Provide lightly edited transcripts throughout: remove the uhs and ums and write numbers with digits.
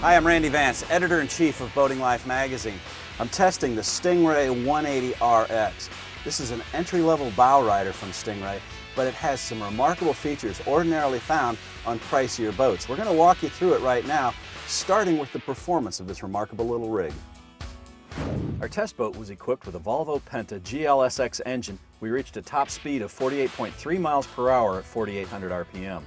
Hi, I'm Randy Vance, Editor-in-Chief of Boating Life magazine. I'm testing the Stingray 180RX. This is an entry-level bow rider from Stingray, but it has some remarkable features ordinarily found on pricier boats. We're going to walk you through it right now, starting with the performance of this remarkable little rig. Our test boat was equipped with a Volvo Penta GLSX engine. We reached a top speed of 48.3 miles per hour at 4,800 RPM.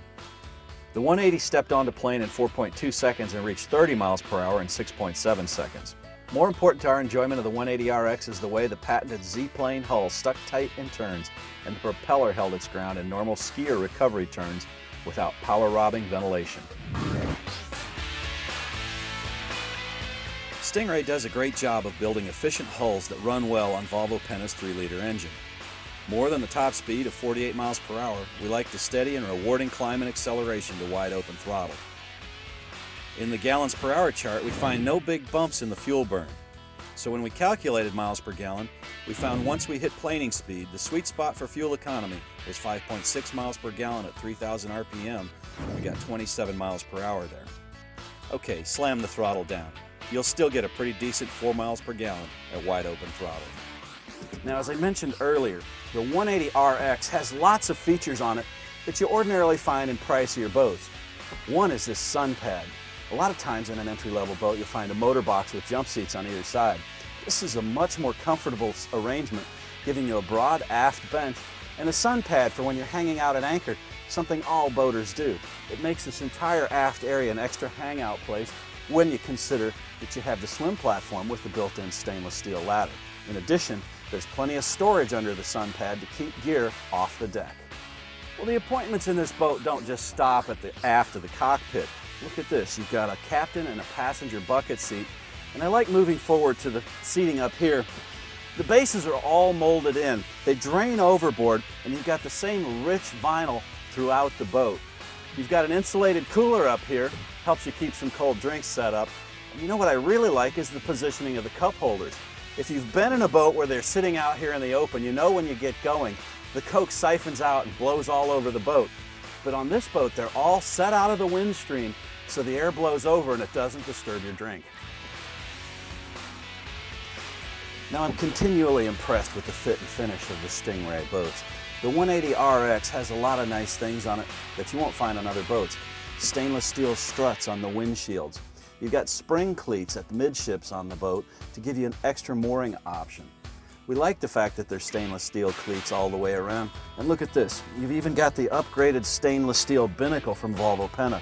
The 180 stepped onto plane in 4.2 seconds and reached 30 miles per hour in 6.7 seconds. More important to our enjoyment of the 180RX is the way the patented Z-plane hull stuck tight in turns and the propeller held its ground in normal skier recovery turns without power-robbing ventilation. Stingray does a great job of building efficient hulls that run well on Volvo Penta's 3-liter engine. More than the top speed of 48 miles per hour, we like the steady and rewarding climb and acceleration to wide open throttle. In the gallons per hour chart, we find no big bumps in the fuel burn. So when we calculated miles per gallon, we found once we hit planing speed, the sweet spot for fuel economy is 5.6 miles per gallon at 3,000 RPM. We got 27 miles per hour there. Okay, slam the throttle down. You'll still get a pretty decent 4 miles per gallon at wide open throttle. Now, as I mentioned earlier, the 180RX has lots of features on it that you ordinarily find in pricier boats. One is this sun pad. A lot of times in an entry-level boat, you'll find a motor box with jump seats on either side. This is a much more comfortable arrangement, giving you a broad aft bench and a sun pad for when you're hanging out at anchor, something all boaters do. It makes this entire aft area an extra hangout place when you consider that you have the swim platform with the built-in stainless steel ladder. In addition, there's plenty of storage under the sun pad to keep gear off the deck. Well, the appointments in this boat don't just stop at the aft of the cockpit. Look at this. You've got a captain and a passenger bucket seat. And I like moving forward to the seating up here. The bases are all molded in. They drain overboard, and you've got the same rich vinyl throughout the boat. You've got an insulated cooler up here, helps you keep some cold drinks set up. And you know what I really like is the positioning of the cup holders. If you've been in a boat where they're sitting out here in the open, you know when you get going, the Coke siphons out and blows all over the boat. But on this boat, they're all set out of the wind stream so the air blows over and it doesn't disturb your drink. Now, I'm continually impressed with the fit and finish of the Stingray boats. The 180RX has a lot of nice things on it that you won't find on other boats. Stainless steel struts on the windshields. You've got spring cleats at the midships on the boat to give you an extra mooring option. We like the fact that there's stainless steel cleats all the way around. And look at this, you've even got the upgraded stainless steel binnacle from Volvo Penta.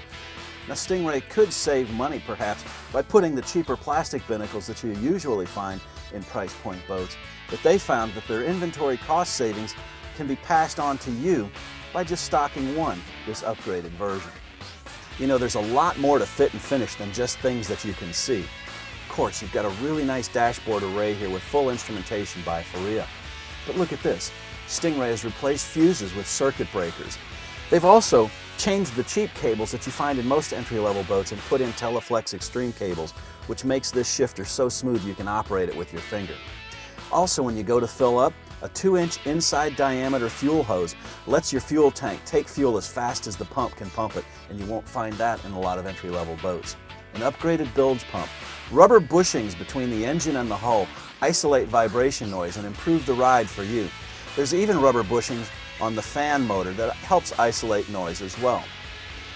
Now, Stingray could save money perhaps by putting the cheaper plastic binnacles that you usually find in price point boats, but they found that their inventory cost savings can be passed on to you by just stocking one, this upgraded version. You know, there's a lot more to fit and finish than just things that you can see. Of course, you've got a really nice dashboard array here with full instrumentation by Faria. But look at this. Stingray has replaced fuses with circuit breakers. They've also changed the cheap cables that you find in most entry-level boats and put in Teleflex Extreme cables, which makes this shifter so smooth you can operate it with your finger. Also, when you go to fill up, a 2-inch inside diameter fuel hose lets your fuel tank take fuel as fast as the pump can pump it, and you won't find that in a lot of entry-level boats. An upgraded bilge pump. Rubber bushings between the engine and the hull isolate vibration noise and improve the ride for you. There's even rubber bushings on the fan motor that helps isolate noise as well.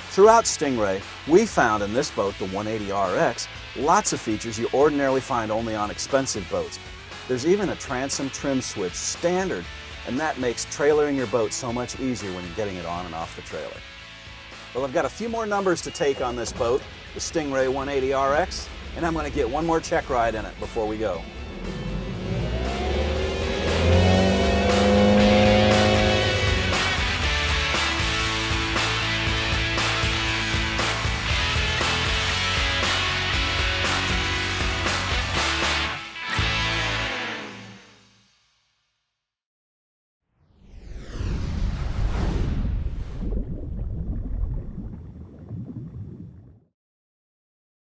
Throughout Stingray, we found in this boat, the 180RX, lots of features you ordinarily find only on expensive boats. There's even a transom trim switch standard, and that makes trailering your boat so much easier when you're getting it on and off the trailer. Well, I've got a few more numbers to take on this boat, the Stingray 180RX, and I'm going to get one more check ride in it before we go.